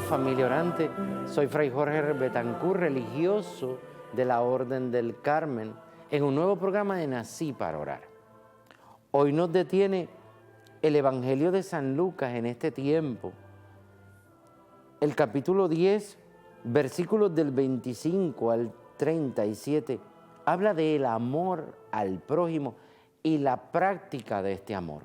familia orante, soy Fray Jorge Betancourt, religioso de la Orden del Carmen, en un nuevo programa de Nací para Orar. Hoy nos detiene el Evangelio de San Lucas en este tiempo, el capítulo 10, versículos del 25 al 37, habla del amor al prójimo y la práctica de este amor.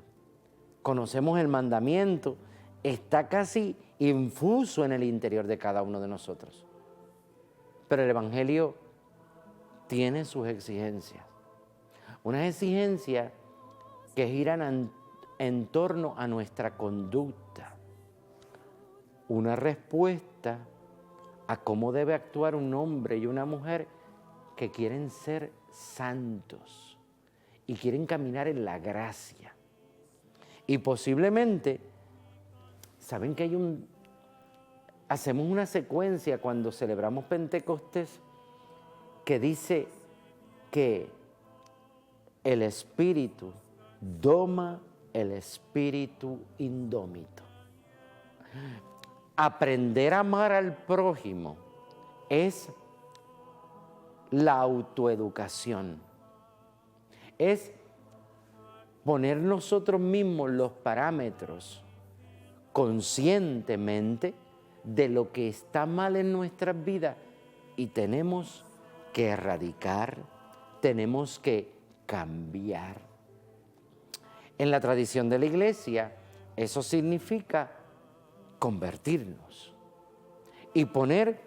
Conocemos el mandamiento, está casi infuso en el interior de cada uno de nosotros. Pero el Evangelio tiene sus exigencias. Unas exigencias que giran en torno a nuestra conducta. Una respuesta a cómo debe actuar un hombre y una mujer que quieren ser santos y quieren caminar en la gracia. Y posiblemente, ¿saben que hacemos una secuencia cuando celebramos Pentecostés que dice que el espíritu doma el espíritu indómito? Aprender a amar al prójimo es la autoeducación, es poner nosotros mismos los parámetros conscientemente de lo que está mal en nuestras vidas y tenemos que erradicar, tenemos que cambiar. En la tradición de la Iglesia, eso significa convertirnos y poner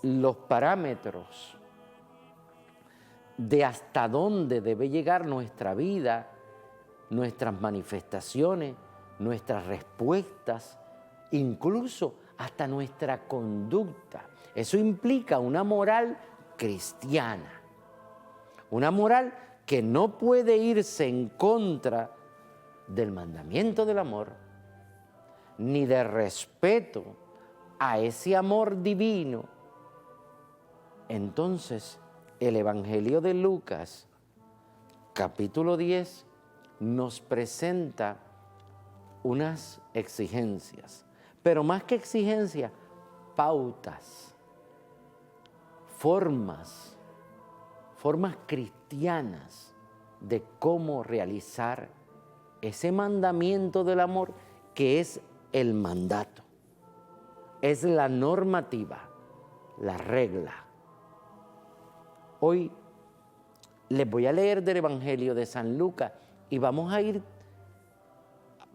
los parámetros de hasta dónde debe llegar nuestra vida, nuestras manifestaciones, nuestras respuestas, incluso hasta nuestra conducta. Eso implica una moral cristiana, una moral que no puede irse en contra del mandamiento del amor, ni de respeto a ese amor divino. Entonces, el Evangelio de Lucas, capítulo 10, nos presenta unas exigencias, pero más que exigencias, pautas, formas cristianas de cómo realizar ese mandamiento del amor que es el mandato, es la normativa, la regla. Hoy les voy a leer del Evangelio de San Lucas y vamos a ir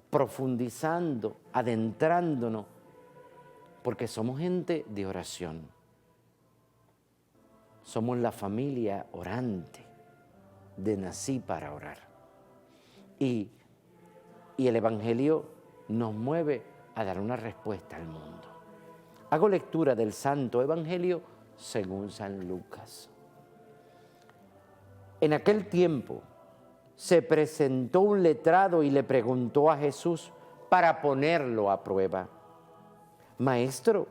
profundizando, adentrándonos, porque somos gente de oración. Somos la familia orante de Nací para Orar. Y el Evangelio nos mueve a dar una respuesta al mundo. Hago lectura del Santo Evangelio según San Lucas. En aquel tiempo se presentó un letrado y le preguntó a Jesús para ponerlo a prueba: Maestro,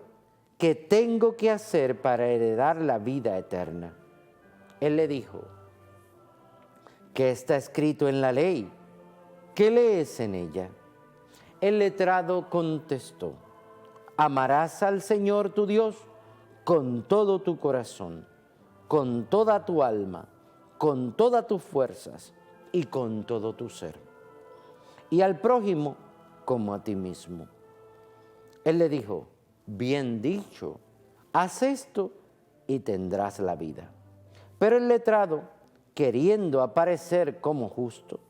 ¿qué tengo que hacer para heredar la vida eterna? Él le dijo: ¿qué está escrito en la ley? ¿Qué lees en ella? El letrado contestó: amarás al Señor tu Dios con todo tu corazón, con toda tu alma, con todas tus fuerzas y con todo tu ser, y al prójimo como a ti mismo. Él le dijo: bien dicho, haz esto y tendrás la vida. Pero el letrado, queriendo aparecer como justo,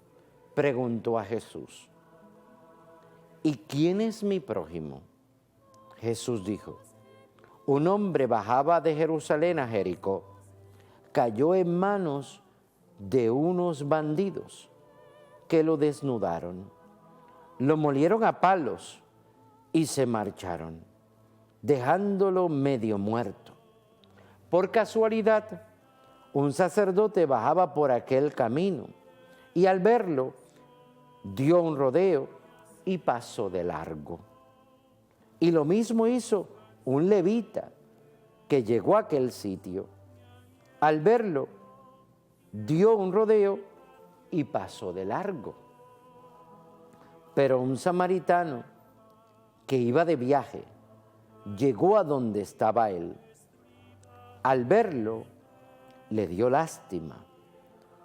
preguntó a Jesús: ¿y quién es mi prójimo? Jesús dijo: un hombre bajaba de Jerusalén a Jericó, cayó en manos de unos bandidos que lo desnudaron, lo molieron a palos y se marcharon, dejándolo medio muerto. Por casualidad, un sacerdote bajaba por aquel camino y al verlo dio un rodeo y pasó de largo. Y lo mismo hizo un levita que llegó a aquel sitio. Al verlo, dio un rodeo y pasó de largo. Pero un samaritano que iba de viaje llegó a donde estaba él. Al verlo, le dio lástima,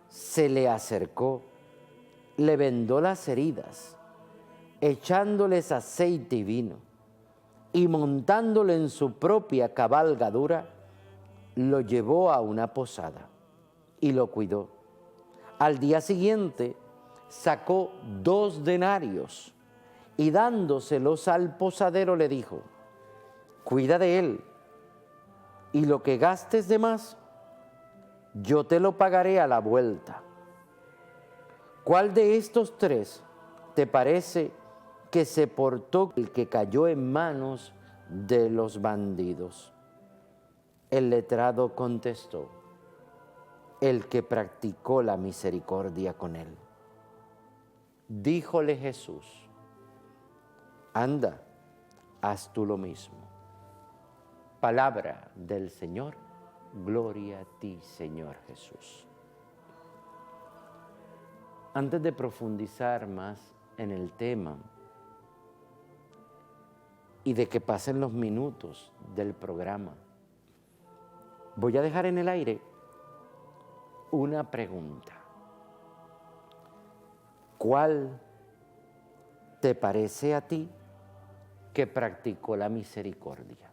se le acercó, le vendó las heridas, echándoles aceite y vino, y montándolo en su propia cabalgadura, lo llevó a una posada y lo cuidó. Al día siguiente sacó 2 denarios y dándoselos al posadero le dijo: cuida de él, y lo que gastes de más, yo te lo pagaré a la vuelta. ¿Cuál de estos 3 te parece que se portó el que cayó en manos de los bandidos? El letrado contestó: el que practicó la misericordia con él. Díjole Jesús: anda, haz tú lo mismo. Palabra del Señor. Gloria a ti, Señor Jesús. Antes de profundizar más en el tema y de que pasen los minutos del programa, voy a dejar en el aire una pregunta. ¿Cuál te parece a ti que practicó la misericordia?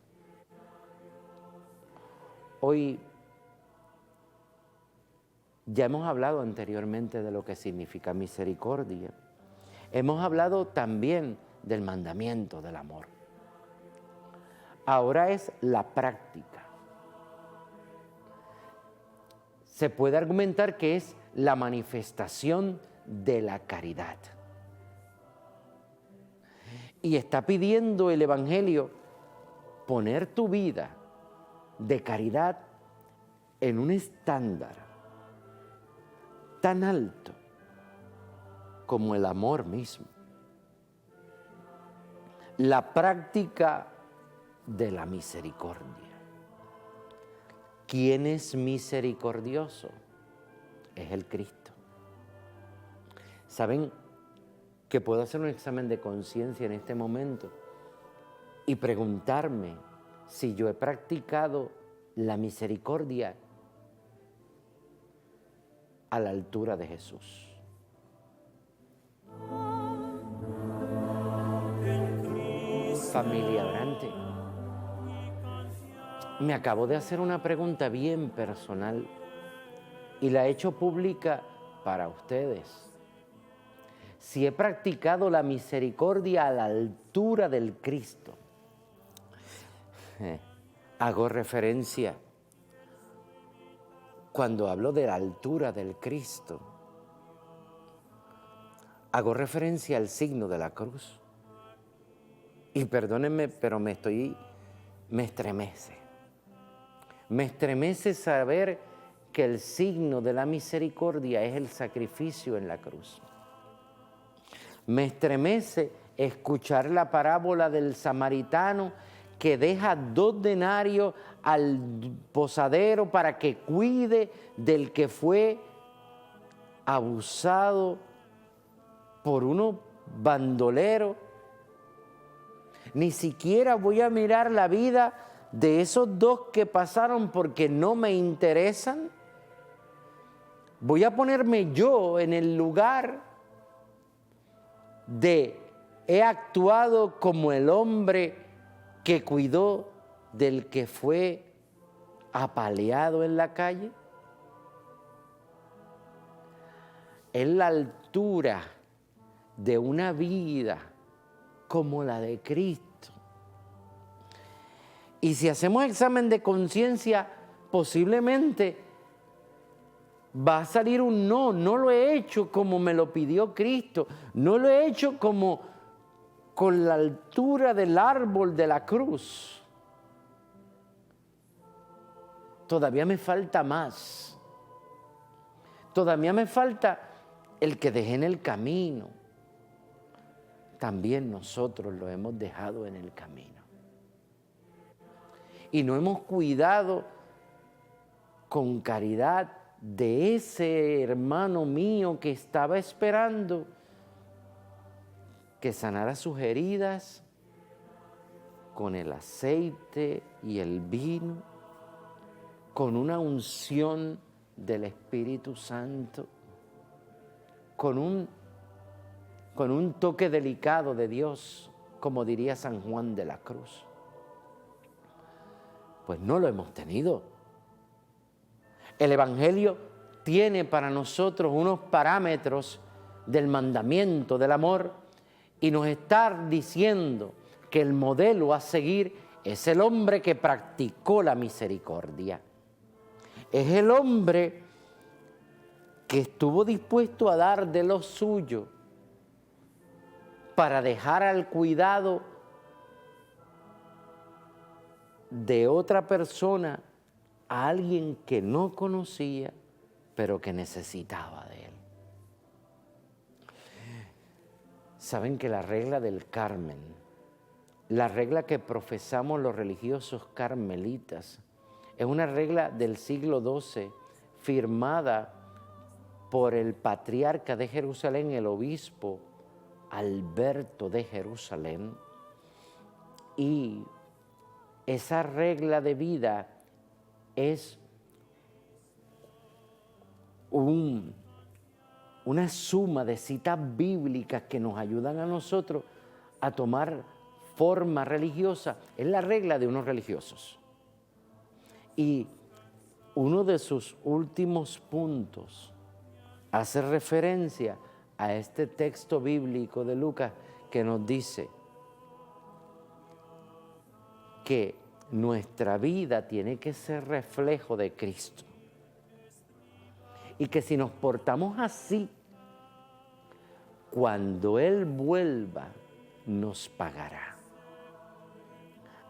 Hoy ya hemos hablado anteriormente de lo que significa misericordia. Hemos hablado también del mandamiento del amor. Ahora es la práctica. Se puede argumentar que es la manifestación de la caridad. Y está pidiendo el Evangelio poner tu vida de caridad en un estándar tan alto como el amor mismo. La práctica de la misericordia. ¿Quién es misericordioso? Es el Cristo. ¿Saben que puedo hacer un examen de conciencia en este momento y preguntarme si yo he practicado la misericordia a la altura de Jesús? Familia orante, me acabo de hacer una pregunta bien personal y la he hecho pública para ustedes. Si he practicado la misericordia a la altura del Cristo. Hago referencia, cuando hablo de la altura del Cristo, hago referencia al signo de la cruz. Y perdónenme, pero me estremece. Me estremece saber que el signo de la misericordia es el sacrificio en la cruz. Me estremece escuchar la parábola del samaritano que deja 2 denarios al posadero para que cuide del que fue abusado por unos bandoleros. Ni siquiera voy a mirar la vida de esos 2 que pasaron porque no me interesan. Voy a ponerme yo en el lugar de he actuado como el hombre que cuidó del que fue apaleado en la calle. Es la altura de una vida como la de Cristo. Y si hacemos examen de conciencia, posiblemente va a salir un no. No lo he hecho como me lo pidió Cristo. No lo he hecho como con la altura del árbol de la cruz. Todavía me falta más. Todavía me falta el que dejé en el camino. También nosotros lo hemos dejado en el camino. Y no hemos cuidado con caridad de ese hermano mío que estaba esperando que sanara sus heridas, con el aceite y el vino, con una unción del Espíritu Santo, con un toque delicado de Dios, como diría San Juan de la Cruz. Pues no lo hemos tenido. El Evangelio tiene para nosotros unos parámetros del mandamiento, del amor, y nos está diciendo que el modelo a seguir es el hombre que practicó la misericordia. Es el hombre que estuvo dispuesto a dar de lo suyo para dejar al cuidado de otra persona a alguien que no conocía, pero que necesitaba de él. Saben que la regla del Carmen, la regla que profesamos los religiosos carmelitas, es una regla del siglo XII, firmada por el patriarca de Jerusalén, el obispo Alberto de Jerusalén, y esa regla de vida es una suma de citas bíblicas que nos ayudan a nosotros a tomar forma religiosa. Es la regla de unos religiosos. Y uno de sus últimos puntos hace referencia a este texto bíblico de Lucas que nos dice que nuestra vida tiene que ser reflejo de Cristo. Y que si nos portamos así, cuando Él vuelva, nos pagará.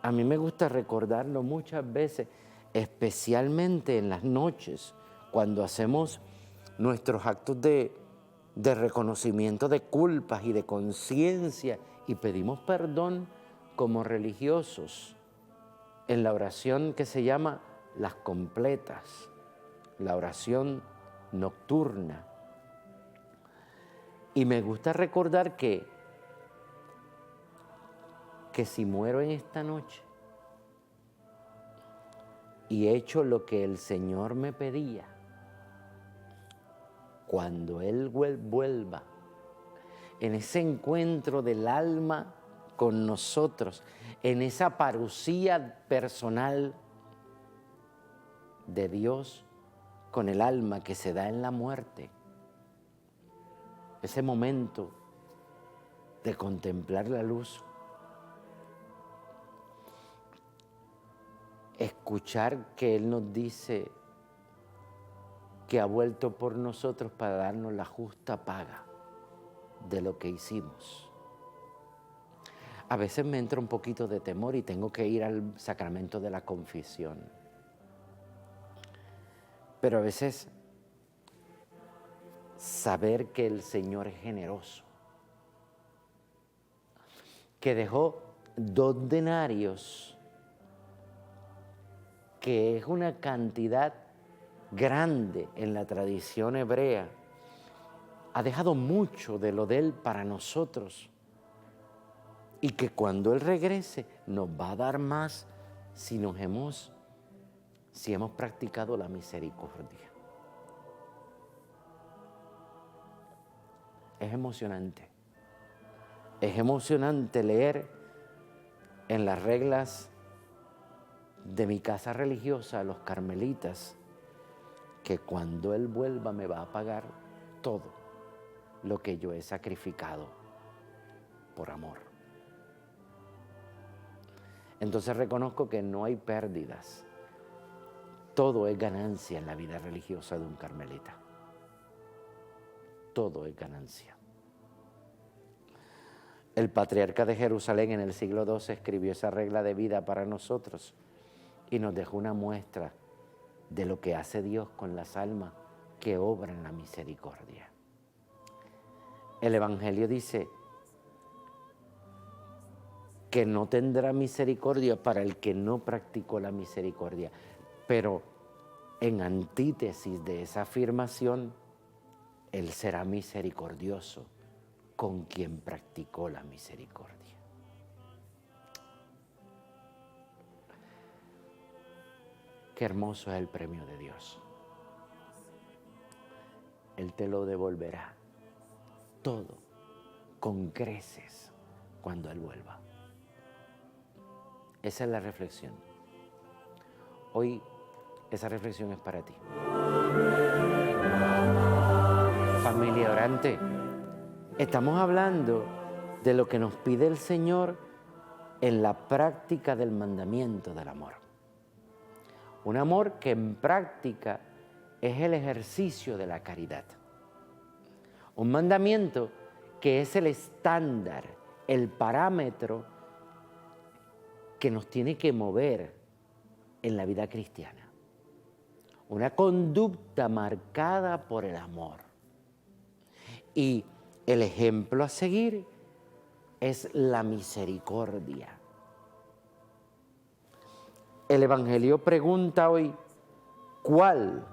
A mí me gusta recordarlo muchas veces, especialmente en las noches, cuando hacemos nuestros actos de reconocimiento de culpas y de conciencia y pedimos perdón como religiosos en la oración que se llama las completas, la oración nocturna. Y me gusta recordar que si muero en esta noche y he hecho lo que el Señor me pedía, cuando Él vuelva, en ese encuentro del alma con nosotros, en esa parucía personal de Dios con el alma que se da en la muerte, ese momento de contemplar la luz, escuchar que Él nos dice que ha vuelto por nosotros para darnos la justa paga de lo que hicimos. A veces me entra un poquito de temor y tengo que ir al sacramento de la confesión. Pero a veces saber que el Señor es generoso, que dejó 2 denarios, que es una cantidad grande en la tradición hebrea, ha dejado mucho de lo de Él para nosotros y que cuando Él regrese nos va a dar más si hemos practicado la misericordia. Es emocionante. Es emocionante leer en las reglas de mi casa religiosa, los carmelitas, que cuando Él vuelva me va a pagar todo lo que yo he sacrificado por amor. Entonces reconozco que no hay pérdidas. Todo es ganancia en la vida religiosa de un carmelita. Todo es ganancia. El patriarca de Jerusalén en el siglo XII escribió esa regla de vida para nosotros y nos dejó una muestra de lo que hace Dios con las almas que obran la misericordia. El Evangelio dice que no tendrá misericordia para el que no practicó la misericordia, pero en antítesis de esa afirmación, Él será misericordioso con quien practicó la misericordia. qué hermoso es el premio de Dios. Él te lo devolverá todo con creces cuando Él vuelva. Esa es la reflexión. Hoy esa reflexión es para ti. Familia orante, estamos hablando de lo que nos pide el Señor en la práctica del mandamiento del amor. Un amor que en práctica es el ejercicio de la caridad. Un mandamiento que es el estándar, el parámetro que nos tiene que mover en la vida cristiana. Una conducta marcada por el amor. Y el ejemplo a seguir es la misericordia. El Evangelio pregunta hoy, ¿cuál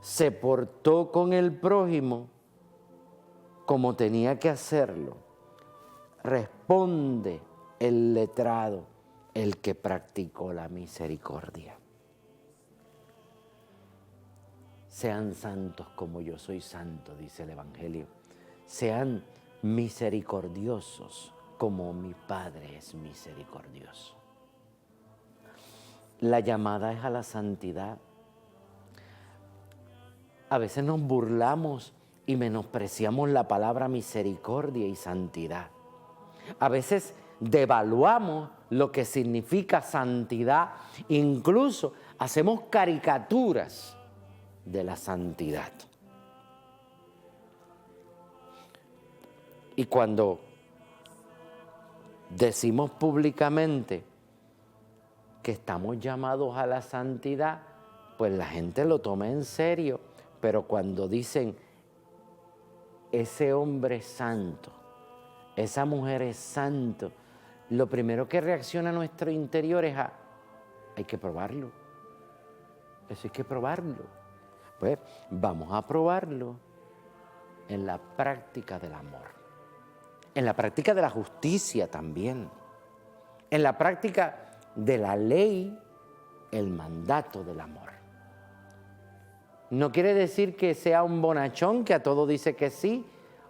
se portó con el prójimo como tenía que hacerlo? Responde el letrado, el que practicó la misericordia. Sean santos como yo soy santo, dice el Evangelio. Sean misericordiosos como mi Padre es misericordioso. La llamada es a la santidad. A veces nos burlamos y menospreciamos la palabra misericordia y santidad. A veces devaluamos lo que significa santidad. Incluso hacemos caricaturas de la santidad. Y cuando decimos públicamente que estamos llamados a la santidad, pues la gente lo toma en serio. Pero cuando dicen, ese hombre es santo, esa mujer es santo, lo primero que reacciona a nuestro interior es hay que probarlo. Eso hay que probarlo. Pues vamos a probarlo en la práctica del amor, en la práctica de la justicia también, en la práctica de la ley, el mandato del amor. No quiere decir que sea un bonachón que a todo dice que sí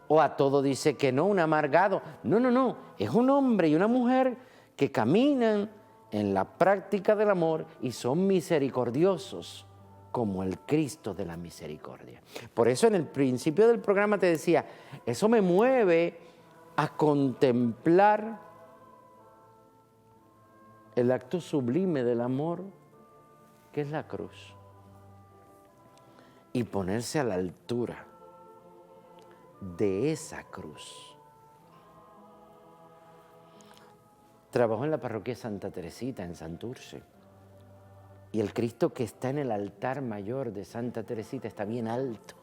o a todo dice que no, un amargado. No, no, no. Es un hombre y una mujer que caminan en la práctica del amor y son misericordiosos como el Cristo de la misericordia. Por eso en el principio del programa te decía, eso me mueve a contemplar el acto sublime del amor, que es la cruz, y ponerse a la altura de esa cruz. Trabajo en la parroquia Santa Teresita, en Santurce, y el Cristo que está en el altar mayor de Santa Teresita está bien alto.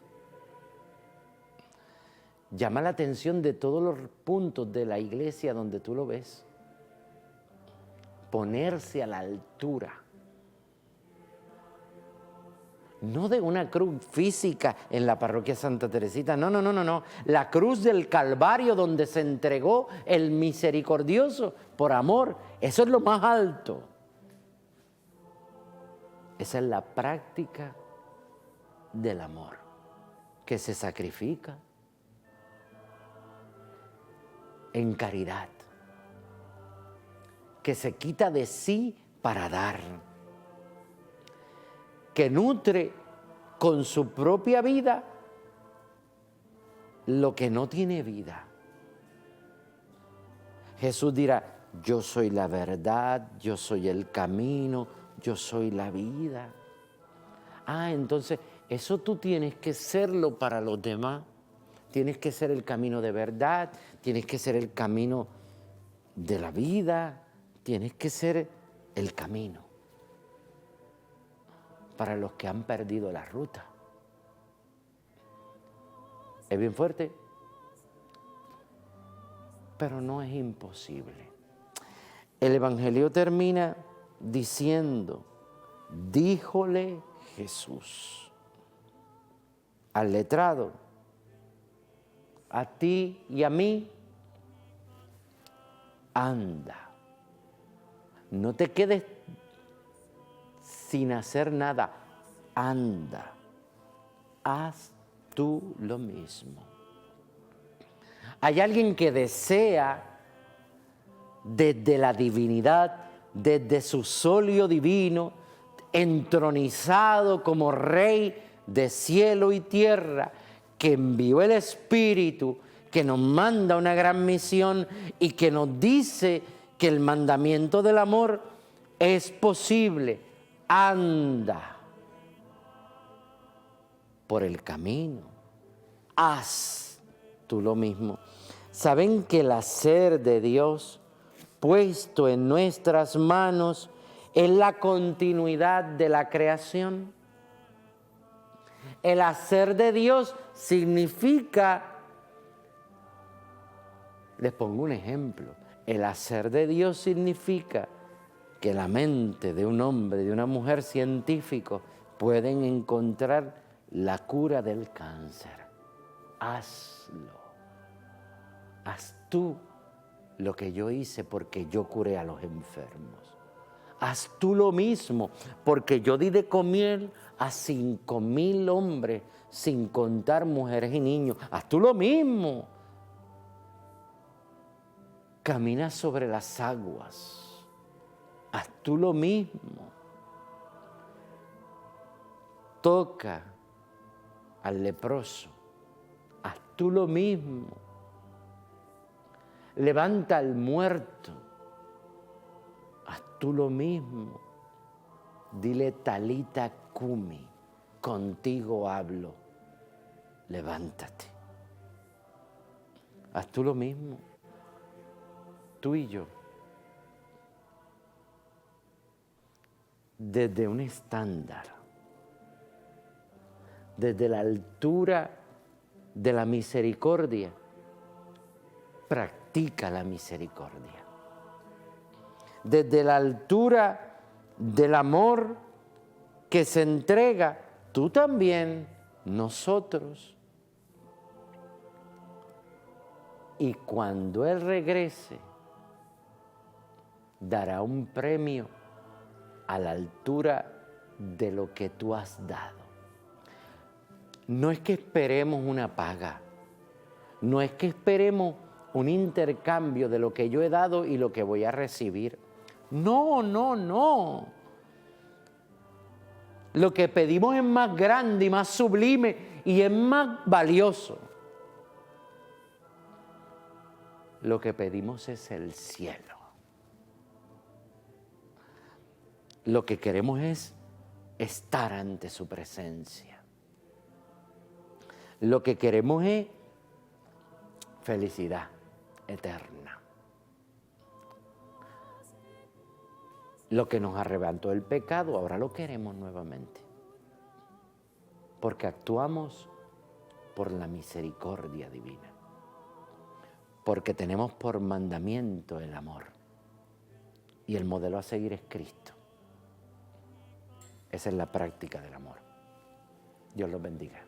Llama la atención de todos los puntos de la iglesia donde tú lo ves. Ponerse a la altura. No de una cruz física en la parroquia Santa Teresita, no, no, no, no, no. La cruz del Calvario donde se entregó el misericordioso por amor. Eso es lo más alto. Esa es la práctica del amor, que se sacrifica en caridad, que se quita de sí para dar, que nutre con su propia vida lo que no tiene vida. Jesús dirá, yo soy la verdad, yo soy el camino, yo soy la vida. Entonces, eso tú tienes que serlo para los demás. Tienes que ser el camino de verdad, tienes que ser el camino de la vida, tienes que ser el camino para los que han perdido la ruta. Es bien fuerte, pero no es imposible. El Evangelio termina diciendo, díjole Jesús al letrado, a ti y a mí, anda, no te quedes sin hacer nada. Anda, haz tú lo mismo. Hay alguien que desea desde la divinidad, desde su solio divino, entronizado como Rey de cielo y tierra, que envió el Espíritu, que nos manda una gran misión y que nos dice que el mandamiento del amor es posible. Anda por el camino, haz tú lo mismo. ¿Saben que el hacer de Dios puesto en nuestras manos es la continuidad de la creación? El hacer de Dios significa, les pongo un ejemplo, el hacer de Dios significa que la mente de un hombre, de una mujer científico, pueden encontrar la cura del cáncer. Hazlo. Haz tú lo que yo hice porque yo curé a los enfermos. Haz tú lo mismo porque yo di de comer a 5,000 hombres, sin contar mujeres y niños. Haz tú lo mismo. Camina sobre las aguas. Haz tú lo mismo. Toca al leproso. Haz tú lo mismo. Levanta al muerto. Haz tú lo mismo. Dile Talita Cumi, contigo hablo. Levántate. Haz tú lo mismo. Tú y yo. Desde un estándar, desde la altura de la misericordia, practica la misericordia. Desde la altura del amor que se entrega, tú también, nosotros. Y cuando Él regrese, dará un premio a la altura de lo que tú has dado. No es que esperemos una paga, no es que esperemos un intercambio de lo que yo he dado y lo que voy a recibir. No, no, no. Lo que pedimos es más grande y más sublime y es más valioso. Lo que pedimos es el cielo. Lo que queremos es estar ante su presencia. Lo que queremos es felicidad eterna. Lo que nos arrebató el pecado, ahora lo queremos nuevamente. Porque actuamos por la misericordia divina. Porque tenemos por mandamiento el amor. Y el modelo a seguir es Cristo. Esa es la práctica del amor. Dios los bendiga.